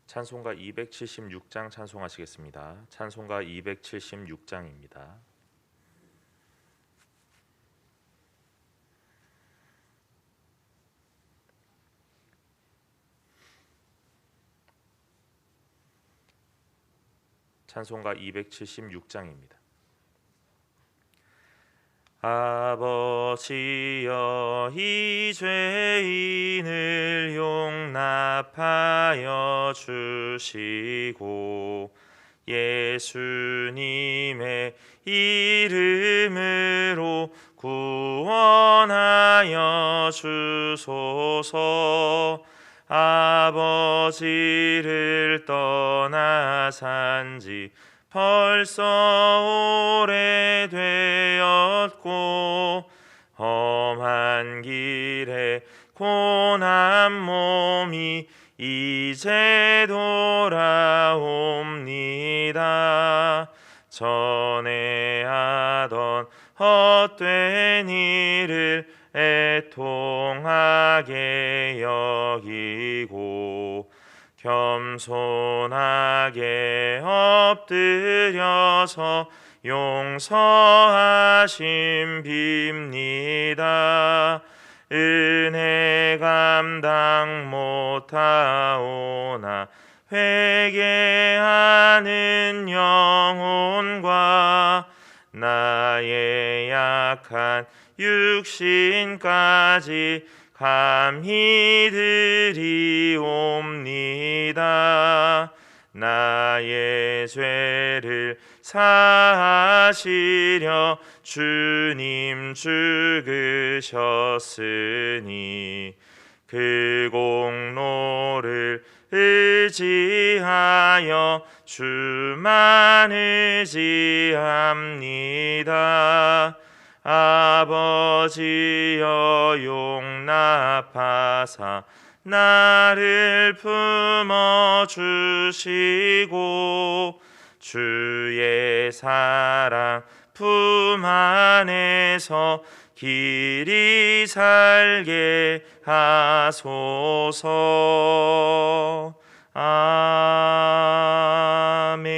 찬송가 276장 찬송하시겠습니다. 찬송가 276장입니다. 찬송가 276장입니다. 아버지여, 이 죄인을 용납하여 주시고 예수님의 이름으로 구원하여 주소서. 아버지를 떠나 산지 벌써 오래되었고 험한 길에 고난 몸이 이제 돌아옵니다. 전에 하던 헛된 일을 애통하게 여기고 겸손하게 엎드려서 용서하심 빕니다. 은혜 감당 못하오나 회개하는 영혼과 나의 약한 육신까지 감히 드리옵니다. 나의 죄를 사하시려 주님 죽으셨으니 그 공로를 의지하여 주만 의지합니다. 아버지여, 용납하사 나를 품어주시고 주의 사랑 품 안에서 길이 살게 하소서.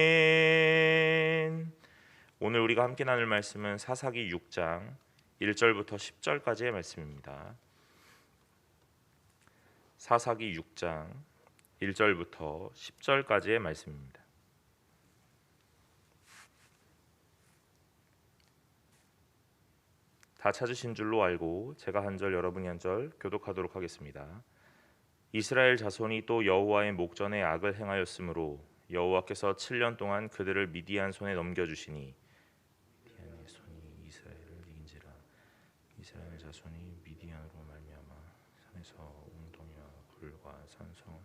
아멘. 오늘 우리가 함께 나눌 말씀은 사사기 6장 1절부터 10절까지의 말씀입니다. 사사기 6장 1절부터 10절까지의 말씀입니다. 다 찾으신 줄로 알고 제가 한 절 여러분이 한 절 교독하도록 하겠습니다. 이스라엘 자손이 또 여호와의 목전에 악을 행하였으므로 여호와께서 7년 동안 그들을 미디안 손에 넘겨주시니 미디안의 손이 이스라엘을 이긴지라. 이스라엘 자손이 미디안으로 말미암아 산에서 웅덩이와 굴과 산성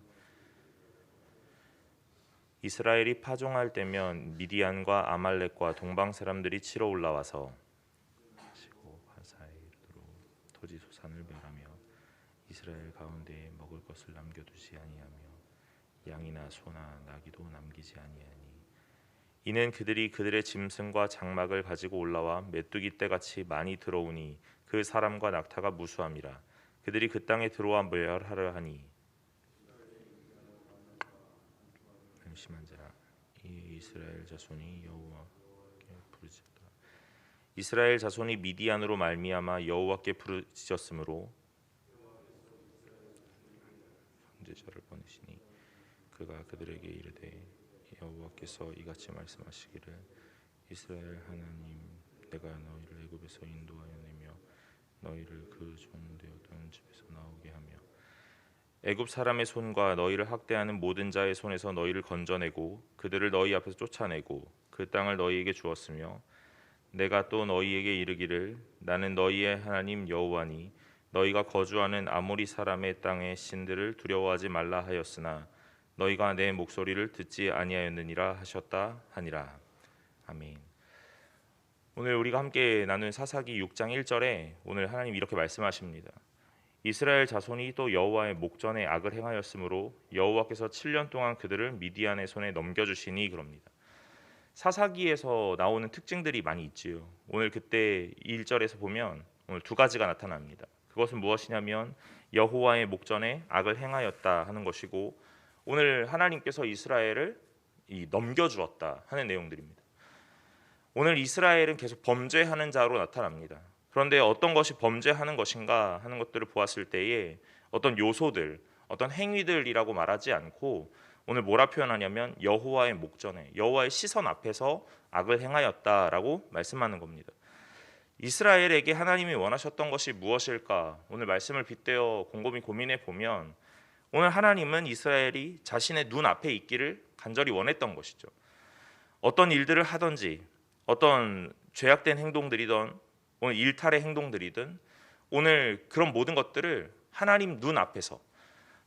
이스라엘이 파종할 때면 미디안과 아말렉과 동방 사람들이 치러 올라와서 토지 소산을 멸하며 이스라엘 가운데에 먹을 것을 남겨두지 아니하며 양이나 소나 나귀도 남기지 아니하니 이는 그들이 그들의 짐승과 장막을 가지고 올라와 메뚜기 떼같이 많이 들어오니 그 사람과 낙타가 무수함이라. 그들이 그 땅에 들어와 멸하려 하니 심한 자라. 이 이스라엘 자손이 여호와께 부르짖다. 이스라엘 자손이 미디안으로 말미암아 여호와께 부르짖었으므로 선지자를 보내시니 그가 그들에게 이르되 여호와께서 이같이 말씀하시기를 이스라엘 하나님 내가 너희를 애굽에서 인도하여 내며 너희를 그 종 되었던 집에서 나오게 하며 애굽 사람의 손과 너희를 학대하는 모든 자의 손에서 너희를 건져내고 그들을 너희 앞에서 쫓아내고 그 땅을 너희에게 주었으며 내가 또 너희에게 이르기를 나는 너희의 하나님 여호와니 너희가 거주하는 아모리 사람의 땅의 신들을 두려워하지 말라 하였으나 너희가 내 목소리를 듣지 아니하였느니라 하셨다 하니라. 아멘. 오늘 우리가 함께 나눈 사사기 6장 1절에 오늘 하나님 이렇게 말씀하십니다. 이스라엘 자손이 또 여호와의 목전에 악을 행하였으므로 여호와께서 7년 동안 그들을 미디안의 손에 넘겨주시니 그럽니다. 사사기에서 나오는 특징들이 많이 있지요. 오늘 그때 1절에서 보면 오늘 두 가지가 나타납니다. 그것은 무엇이냐면 여호와의 목전에 악을 행하였다 하는 것이고, 오늘 하나님께서 이스라엘을 넘겨주었다 하는 내용들입니다. 오늘 이스라엘은 계속 범죄하는 자로 나타납니다. 그런데 어떤 것이 범죄하는 것인가 하는 것들을 보았을 때에 어떤 요소들, 어떤 행위들이라고 말하지 않고 오늘 뭐라 표현하냐면 여호와의 목전에, 여호와의 시선 앞에서 악을 행하였다라고 말씀하는 겁니다. 이스라엘에게 하나님이 원하셨던 것이 무엇일까? 오늘 말씀을 빗대어 곰곰이 고민해 보면 오늘 하나님은 이스라엘이 자신의 눈앞에 있기를 간절히 원했던 것이죠. 어떤 일들을 하든지, 어떤 죄악된 행동들이든 오늘 일탈의 행동들이든 오늘 그런 모든 것들을 하나님 눈앞에서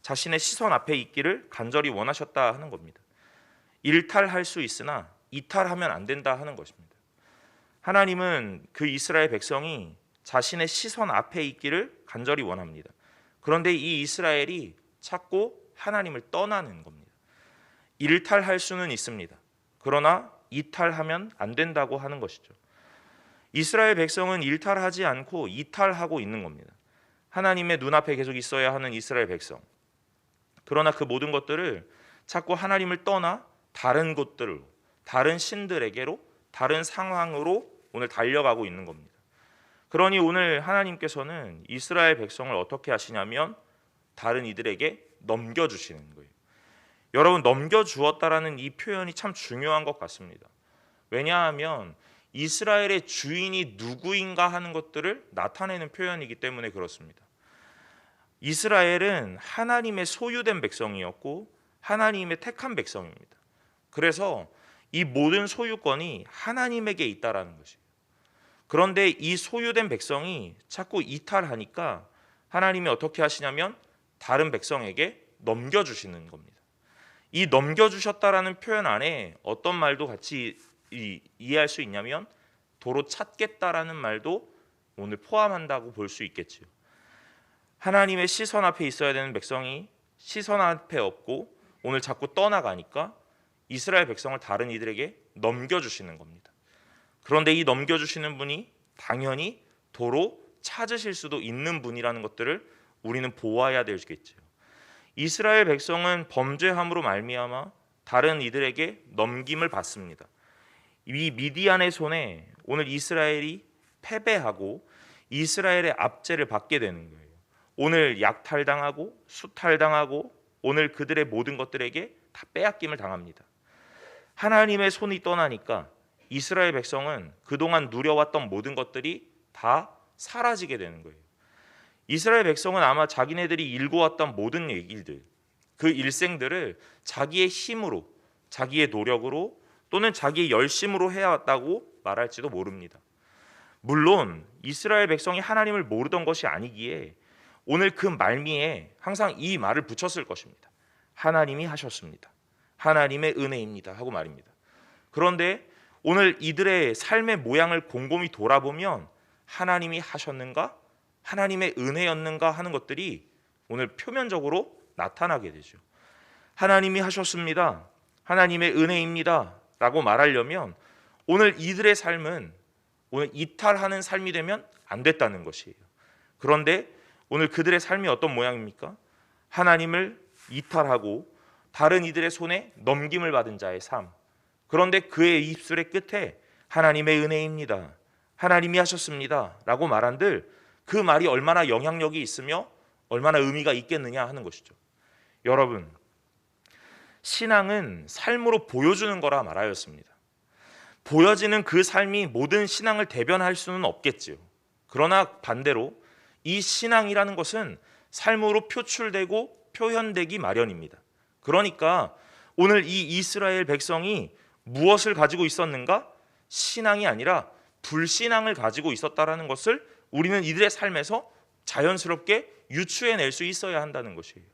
자신의 시선 앞에 있기를 간절히 원하셨다 하는 겁니다. 일탈할 수 있으나 이탈하면 안 된다 하는 것입니다. 하나님은 그 이스라엘 백성이 자신의 시선 앞에 있기를 간절히 원합니다. 그런데 이 이스라엘이 자꾸 하나님을 떠나는 겁니다. 일탈할 수는 있습니다. 그러나 이탈하면 안 된다고 하는 것이죠. 이스라엘 백성은 일탈하지 않고 이탈하고 있는 겁니다. 하나님의 눈앞에 계속 있어야 하는 이스라엘 백성. 그러나 그 모든 것들을 자꾸 하나님을 떠나 다른 곳들로, 다른 신들에게로, 다른 상황으로 오늘 달려가고 있는 겁니다. 그러니 오늘 하나님께서는 이스라엘 백성을 어떻게 하시냐면 다른 이들에게 넘겨주시는 거예요. 여러분, 넘겨주었다라는 이 표현이 참 중요한 것 같습니다. 왜냐하면 이스라엘의 주인이 누구인가 하는 것들을 나타내는 표현이기 때문에 그렇습니다. 이스라엘은 하나님의 소유된 백성이었고 하나님의 택한 백성입니다. 그래서 이 모든 소유권이 하나님에게 있다라는 것이에요. 그런데 이 소유된 백성이 자꾸 이탈하니까 하나님이 어떻게 하시냐면 다른 백성에게 넘겨주시는 겁니다. 이 넘겨주셨다라는 표현 안에 어떤 말도 같이 이해할 수 있냐면 도로 찾겠다라는 말도 오늘 포함한다고 볼 수 있겠지요. 하나님의 시선 앞에 있어야 되는 백성이 시선 앞에 없고 오늘 자꾸 떠나가니까 이스라엘 백성을 다른 이들에게 넘겨주시는 겁니다. 그런데 이 넘겨주시는 분이 당연히 도로 찾으실 수도 있는 분이라는 것들을 우리는 보아야 되겠죠. 이스라엘 백성은 범죄함으로 말미암아 다른 이들에게 넘김을 받습니다. 이 미디안의 손에 오늘 이스라엘이 패배하고 이스라엘의 압제를 받게 되는 거예요. 오늘 약탈당하고 수탈당하고 오늘 그들의 모든 것들에게 다 빼앗김을 당합니다. 하나님의 손이 떠나니까 이스라엘 백성은 그동안 누려왔던 모든 것들이 다 사라지게 되는 거예요. 이스라엘 백성은 아마 자기네들이 일궈왔던 모든 일들, 그 일생들을 자기의 힘으로, 자기의 노력으로 또는 자기의 열심으로 해왔다고 말할지도 모릅니다. 물론 이스라엘 백성이 하나님을 모르던 것이 아니기에 오늘 그 말미에 항상 이 말을 붙였을 것입니다. 하나님이 하셨습니다. 하나님의 은혜입니다 하고 말입니다. 그런데 오늘 이들의 삶의 모양을 곰곰이 돌아보면 하나님이 하셨는가? 하나님의 은혜였는가 하는 것들이 오늘 표면적으로 나타나게 되죠. 하나님이 하셨습니다. 하나님의 은혜입니다 라고 말하려면 오늘 이들의 삶은 오늘 이탈하는 삶이 되면 안 됐다는 것이에요. 그런데 오늘 그들의 삶이 어떤 모양입니까? 하나님을 이탈하고 다른 이들의 손에 넘김을 받은 자의 삶. 그런데 그의 입술의 끝에 하나님의 은혜입니다. 하나님이 하셨습니다 라고 말한들 그 말이 얼마나 영향력이 있으며 얼마나 의미가 있겠느냐 하는 것이죠. 여러분, 신앙은 삶으로 보여주는 거라 말하였습니다. 보여지는 그 삶이 모든 신앙을 대변할 수는 없겠지요. 그러나 반대로 이 신앙이라는 것은 삶으로 표출되고 표현되기 마련입니다. 그러니까 오늘 이 이스라엘 백성이 무엇을 가지고 있었는가? 신앙이 아니라 불신앙을 가지고 있었다라는 것을 우리는 이들의 삶에서 자연스럽게 유추해낼 수 있어야 한다는 것이에요.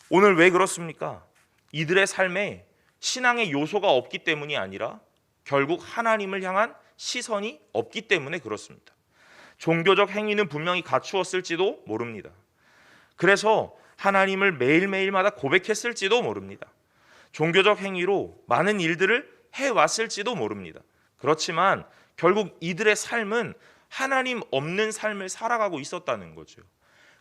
오늘 왜 그렇습니까? 이들의 삶에 신앙의 요소가 없기 때문이 아니라 결국 하나님을 향한 시선이 없기 때문에 그렇습니다. 종교적 행위는 분명히 갖추었을지도 모릅니다. 그래서 하나님을 매일매일마다 고백했을지도 모릅니다. 종교적 행위로 많은 일들을 해왔을지도 모릅니다. 그렇지만 결국 이들의 삶은 하나님 없는 삶을 살아가고 있었다는 거죠.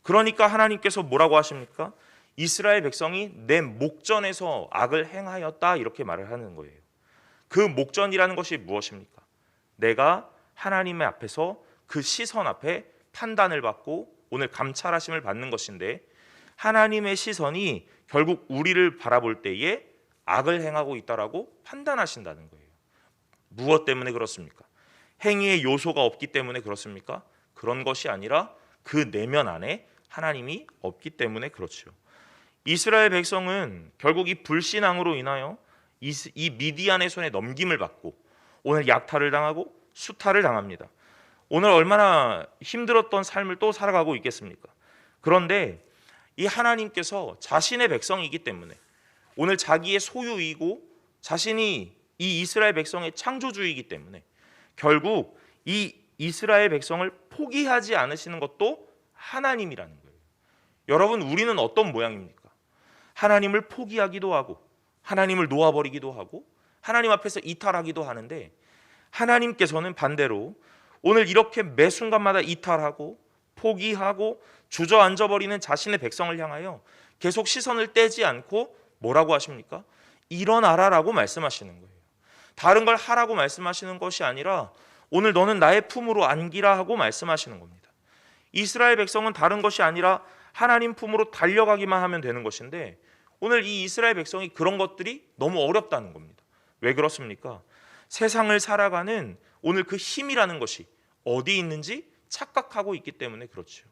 그러니까 하나님께서 뭐라고 하십니까? 이스라엘 백성이 내 목전에서 악을 행하였다, 이렇게 말을 하는 거예요. 그 목전이라는 것이 무엇입니까? 내가 하나님의 앞에서 그 시선 앞에 판단을 받고 오늘 감찰하심을 받는 것인데, 하나님의 시선이 결국 우리를 바라볼 때에 악을 행하고 있다라고 판단하신다는 거예요. 무엇 때문에 그렇습니까? 행위의 요소가 없기 때문에 그렇습니까? 그런 것이 아니라 그 내면 안에 하나님이 없기 때문에 그렇죠. 이스라엘 백성은 결국 이 불신앙으로 인하여 이 미디안의 손에 넘김을 받고 오늘 약탈을 당하고 수탈을 당합니다. 오늘 얼마나 힘들었던 삶을 또 살아가고 있겠습니까? 그런데 이 하나님께서 자신의 백성이기 때문에 오늘 자기의 소유이고 자신이 이 이스라엘 백성의 창조주이기 때문에 결국 이 이스라엘 백성을 포기하지 않으시는 것도 하나님이라는 거예요. 여러분, 우리는 어떤 모양입니까? 하나님을 포기하기도 하고 하나님을 놓아버리기도 하고 하나님 앞에서 이탈하기도 하는데, 하나님께서는 반대로 오늘 이렇게 매 순간마다 이탈하고 포기하고 주저앉아버리는 자신의 백성을 향하여 계속 시선을 떼지 않고 뭐라고 하십니까? 일어나라라고 말씀하시는 거예요. 다른 걸 하라고 말씀하시는 것이 아니라 오늘 너는 나의 품으로 안기라 하고 말씀하시는 겁니다. 이스라엘 백성은 다른 것이 아니라 하나님 품으로 달려가기만 하면 되는 것인데, 오늘 이 이스라엘 백성이 그런 것들이 너무 어렵다는 겁니다. 왜 그렇습니까? 세상을 살아가는 오늘 그 힘이라는 것이 어디 있는지 착각하고 있기 때문에 그렇죠.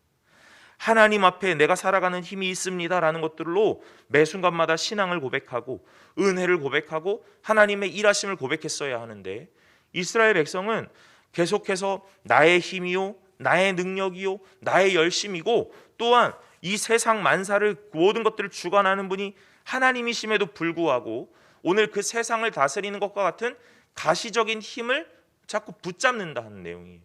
하나님 앞에 내가 살아가는 힘이 있습니다라는 것들로 매 순간마다 신앙을 고백하고 은혜를 고백하고 하나님의 일하심을 고백했어야 하는데, 이스라엘 백성은 계속해서 나의 힘이요, 나의 능력이요, 나의 열심이고 또한 이 세상 만사를 모든 것들을 주관하는 분이 하나님이심에도 불구하고 오늘 그 세상을 다스리는 것과 같은 가시적인 힘을 자꾸 붙잡는다 하는 내용이에요.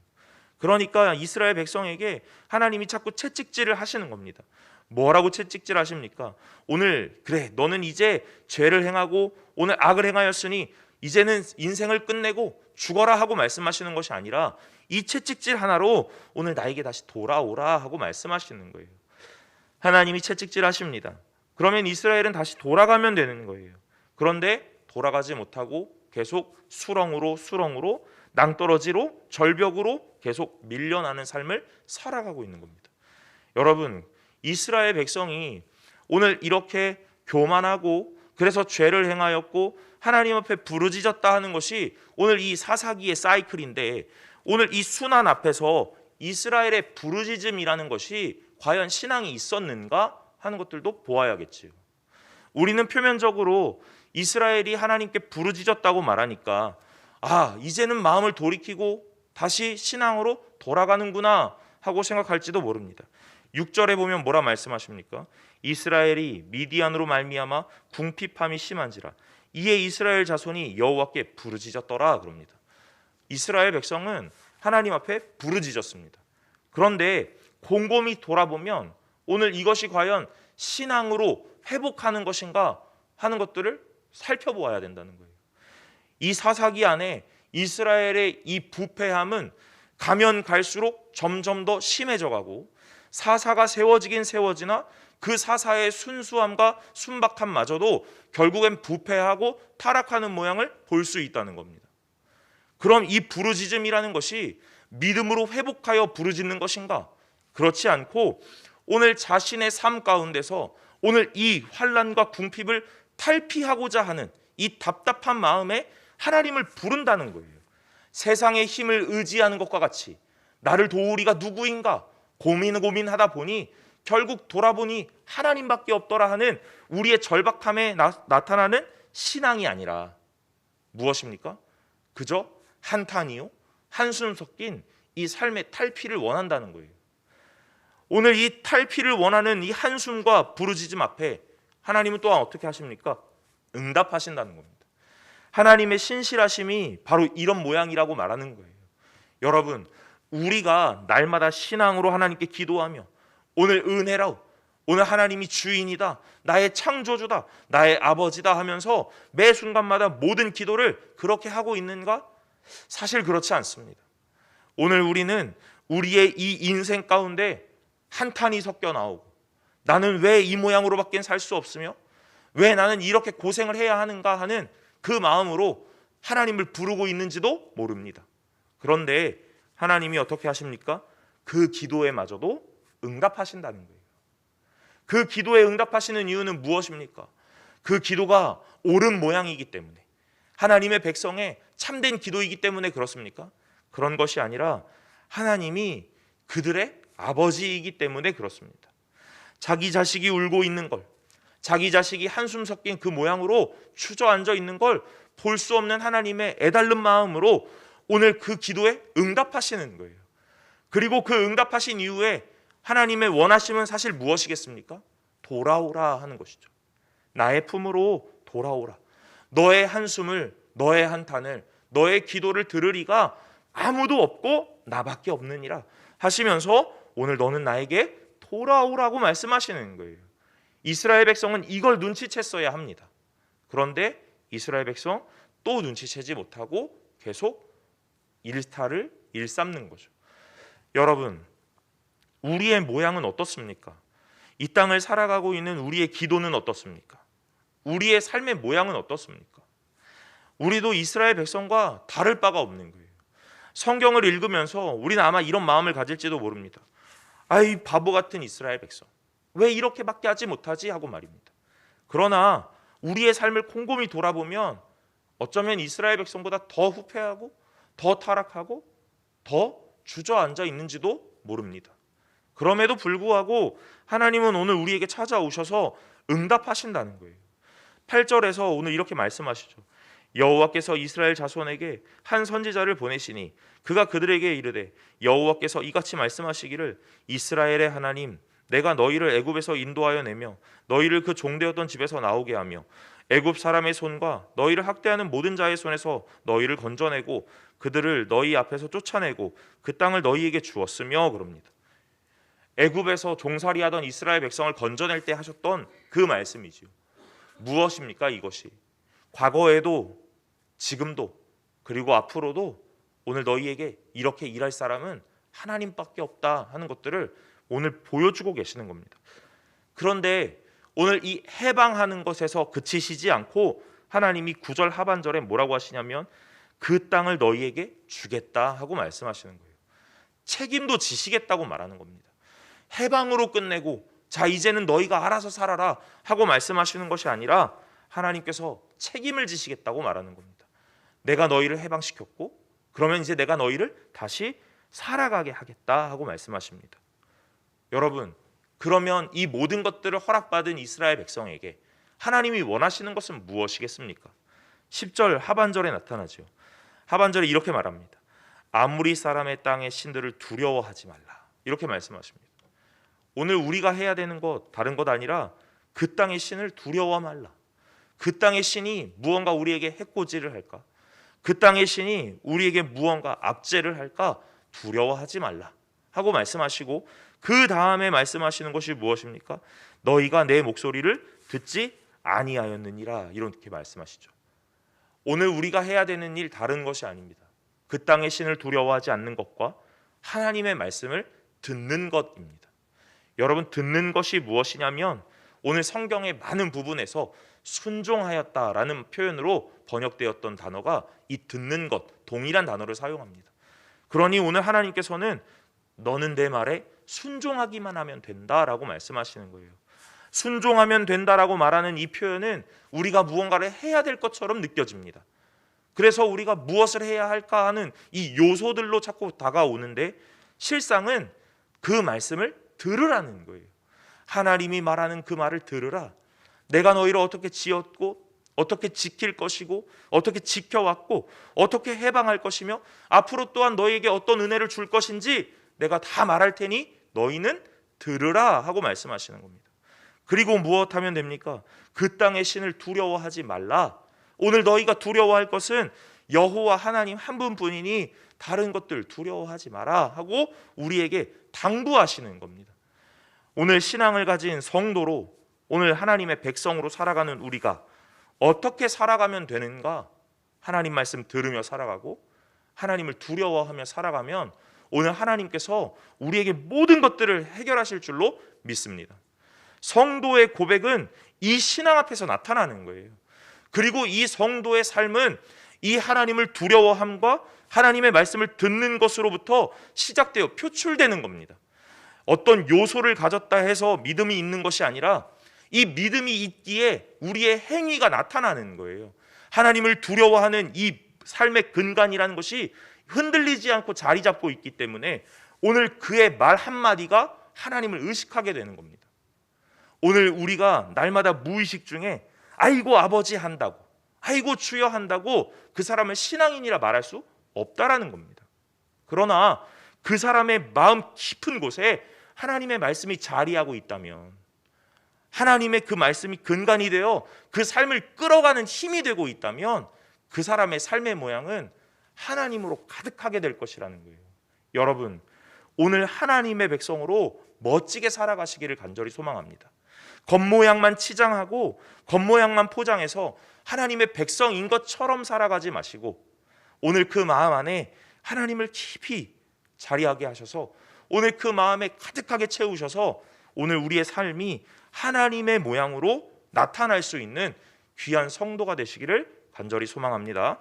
그러니까 이스라엘 백성에게 하나님이 자꾸 채찍질을 하시는 겁니다. 뭐라고 채찍질 하십니까? 오늘 그래, 너는 이제 죄를 행하고 오늘 악을 행하였으니 이제는 인생을 끝내고 죽어라 하고 말씀하시는 것이 아니라 이 채찍질 하나로 오늘 나에게 다시 돌아오라 하고 말씀하시는 거예요. 하나님이 채찍질 하십니다. 그러면 이스라엘은 다시 돌아가면 되는 거예요. 그런데 돌아가지 못하고 계속 수렁으로 낭떠러지로 절벽으로 계속 밀려나는 삶을 살아가고 있는 겁니다. 여러분, 이스라엘 백성이 오늘 이렇게 교만하고 그래서 죄를 행하였고 하나님 앞에 부르짖었다 하는 것이 오늘 이 사사기의 사이클인데, 오늘 이 순환 앞에서 이스라엘의 부르짖음이라는 것이 과연 신앙이 있었는가 하는 것들도 보아야겠지요. 우리는 표면적으로 이스라엘이 하나님께 부르짖었다고 말하니까 이제는 마음을 돌이키고 다시 신앙으로 돌아가는구나 하고 생각할지도 모릅니다. 6절에 보면 뭐라 말씀하십니까? 이스라엘이 미디안으로 말미암아 궁핍함이 심한지라 이에 이스라엘 자손이 여호와께 부르짖었더라 그럽니다. 이스라엘 백성은 하나님 앞에 부르짖었습니다. 그런데 곰곰이 돌아보면 오늘 이것이 과연 신앙으로 회복하는 것인가 하는 것들을 살펴보아야 된다는 거예요. 이 사사기 안에 이스라엘의 이 부패함은 가면 갈수록 점점 더 심해져 가고 사사가 세워지긴 세워지나 그 사사의 순수함과 순박함마저도 결국엔 부패하고 타락하는 모양을 볼 수 있다는 겁니다. 그럼 이 부르짖음이라는 것이 믿음으로 회복하여 부르짖는 것인가? 그렇지 않고 오늘 자신의 삶 가운데서 오늘 이 환난과 궁핍을 탈피하고자 하는 이 답답한 마음에 하나님을 부른다는 거예요. 세상의 힘을 의지하는 것과 같이 나를 도우리가 누구인가 고민하다 보니 결국 돌아보니 하나님밖에 없더라 하는 우리의 절박함에 나타나는 신앙이 아니라 무엇입니까? 그저 한탄이요, 한숨 섞인 이 삶의 탈피를 원한다는 거예요. 오늘 이 탈피를 원하는 이 한숨과 부르짖음 앞에 하나님은 또한 어떻게 하십니까? 응답하신다는 겁니다. 하나님의 신실하심이 바로 이런 모양이라고 말하는 거예요. 여러분, 우리가 날마다 신앙으로 하나님께 기도하며 오늘 은혜로 오늘 하나님이 주인이다, 나의 창조주다, 나의 아버지다 하면서 매 순간마다 모든 기도를 그렇게 하고 있는가? 사실 그렇지 않습니다. 오늘 우리는 우리의 이 인생 가운데 한탄이 섞여 나오고, 나는 왜 이 모양으로밖에 살 수 없으며 왜 나는 이렇게 고생을 해야 하는가 하는 그 마음으로 하나님을 부르고 있는지도 모릅니다. 그런데 하나님이 어떻게 하십니까? 그 기도에마저도 응답하신다는 거예요. 그 기도에 응답하시는 이유는 무엇입니까? 그 기도가 옳은 모양이기 때문에, 하나님의 백성의 참된 기도이기 때문에 그렇습니까? 그런 것이 아니라 하나님이 그들의 아버지이기 때문에 그렇습니다. 자기 자식이 울고 있는 걸, 자기 자식이 한숨 섞인 그 모양으로 주저앉아 있는 걸 볼 수 없는 하나님의 애달른 마음으로 오늘 그 기도에 응답하시는 거예요. 그리고 그 응답하신 이후에 하나님의 원하심은 사실 무엇이겠습니까? 돌아오라 하는 것이죠. 나의 품으로 돌아오라. 너의 한숨을, 너의 한탄을, 너의 기도를 들으리가 아무도 없고 나밖에 없느니라 하시면서 오늘 너는 나에게 돌아오라고 말씀하시는 거예요. 이스라엘 백성은 이걸 눈치챘어야 합니다. 그런데 이스라엘 백성 또 눈치채지 못하고 계속 일탈을 일삼는 거죠. 여러분, 우리의 모양은 어떻습니까? 이 땅을 살아가고 있는 우리의 기도는 어떻습니까? 우리의 삶의 모양은 어떻습니까? 우리도 이스라엘 백성과 다를 바가 없는 거예요. 성경을 읽으면서 우리는 아마 이런 마음을 가질지도 모릅니다. 아이, 바보 같은 이스라엘 백성, 왜 이렇게밖에 하지 못하지? 하고 말입니다. 그러나 우리의 삶을 곰곰이 돌아보면 어쩌면 이스라엘 백성보다 더 후퇴하고 더 타락하고 더 주저앉아 있는지도 모릅니다. 그럼에도 불구하고 하나님은 오늘 우리에게 찾아오셔서 응답하신다는 거예요. 8절에서 오늘 이렇게 말씀하시죠. 여호와께서 이스라엘 자손에게 한 선지자를 보내시니 그가 그들에게 이르되 여호와께서 이같이 말씀하시기를 이스라엘의 하나님, 내가 너희를 애굽에서 인도하여 내며 너희를 그 종되었던 집에서 나오게 하며 애굽 사람의 손과 너희를 학대하는 모든 자의 손에서 너희를 건져내고 그들을 너희 앞에서 쫓아내고 그 땅을 너희에게 주었으며 그럽니다. 애굽에서 종살이하던 이스라엘 백성을 건져낼 때 하셨던 그 말씀이지요. 무엇입니까? 이것이 과거에도 지금도 그리고 앞으로도 오늘 너희에게 이렇게 일할 사람은 하나님밖에 없다 하는 것들을 오늘 보여주고 계시는 겁니다. 그런데 오늘 이 해방하는 것에서 그치시지 않고 하나님이 9절 하반절에 뭐라고 하시냐면 그 땅을 너희에게 주겠다 하고 말씀하시는 거예요. 책임도 지시겠다고 말하는 겁니다. 해방으로 끝내고 자 이제는 너희가 알아서 살아라 하고 말씀하시는 것이 아니라 하나님께서 책임을 지시겠다고 말하는 겁니다. 내가 너희를 해방시켰고 그러면 이제 내가 너희를 다시 살아가게 하겠다 하고 말씀하십니다. 여러분, 그러면 이 모든 것들을 허락받은 이스라엘 백성에게 하나님이 원하시는 것은 무엇이겠습니까? 10절 하반절에 나타나죠. 하반절에 이렇게 말합니다. 아무리 사람의 땅의 신들을 두려워하지 말라. 이렇게 말씀하십니다. 오늘 우리가 해야 되는 것 다른 것 아니라 그 땅의 신을 두려워 말라. 그 땅의 신이 무언가 우리에게 해코지를 할까? 그 땅의 신이 우리에게 무언가 압제를 할까? 두려워하지 말라 하고 말씀하시고 그 다음에 말씀하시는 것이 무엇입니까? 너희가 내 목소리를 듣지 아니하였느니라 이렇게 말씀하시죠. 오늘 우리가 해야 되는 일 다른 것이 아닙니다. 그 땅의 신을 두려워하지 않는 것과 하나님의 말씀을 듣는 것입니다. 여러분, 듣는 것이 무엇이냐면 오늘 성경의 많은 부분에서 순종하였다라는 표현으로 번역되었던 단어가 이 듣는 것, 동일한 단어를 사용합니다. 그러니 오늘 하나님께서는 너는 내 말에 순종하기만 하면 된다라고 말씀하시는 거예요. 순종하면 된다라고 말하는 이 표현은 우리가 무언가를 해야 될 것처럼 느껴집니다. 그래서 우리가 무엇을 해야 할까 하는 이 요소들로 자꾸 다가오는데 실상은 그 말씀을 들으라는 거예요. 하나님이 말하는 그 말을 들으라. 내가 너희를 어떻게 지었고 어떻게 지킬 것이고 어떻게 지켜왔고 어떻게 해방할 것이며 앞으로 또한 너희에게 어떤 은혜를 줄 것인지 내가 다 말할 테니 너희는 들으라 하고 말씀하시는 겁니다. 그리고 무엇하면 됩니까? 그 땅의 신을 두려워하지 말라. 오늘 너희가 두려워할 것은 여호와 하나님 한 오늘 신앙을 가진 성도로, 오늘 하나님의 백성으로 살아가는 우리가 어떻게 살아가면 되는가? 하나님 말씀 들으며 살아가고 하나님을 두려워하며 살아가면 오늘 하나님께서 우리에게 모든 것들을 해결하실 줄로 믿습니다. 성도의 고백은 이 신앙 앞에서 나타나는 거예요. 그리고 이 성도의 삶은 이 하나님을 두려워함과 하나님의 말씀을 듣는 것으로부터 시작되어 표출되는 겁니다. 어떤 요소를 가졌다 해서 믿음이 있는 것이 아니라 이 믿음이 있기에 우리의 행위가 나타나는 거예요. 하나님을 두려워하는 이 삶의 근간이라는 것이 흔들리지 않고 자리 잡고 있기 때문에 오늘 그의 말 한마디가 하나님을 의식하게 되는 겁니다. 오늘 우리가 날마다 무의식 중에 아이고 아버지 한다고, 아이고 주여 한다고 그 사람을 신앙인이라 말할 수 없다라는 겁니다. 그러나 그 사람의 마음 깊은 곳에 하나님의 말씀이 자리하고 있다면, 하나님의 그 말씀이 근간이 되어 그 삶을 끌어가는 힘이 되고 있다면 그 사람의 삶의 모양은 하나님으로 가득하게 될 것이라는 거예요. 여러분, 오늘 하나님의 백성으로 멋지게 살아가시기를 간절히 소망합니다. 겉모양만 치장하고 겉모양만 포장해서 하나님의 백성인 것처럼 살아가지 마시고 오늘 그 마음 안에 하나님을 깊이 자리하게 하셔서 오늘 그 마음에 가득하게 채우셔서 오늘 우리의 삶이 하나님의 모양으로 나타날 수 있는 귀한 성도가 되시기를 간절히 소망합니다.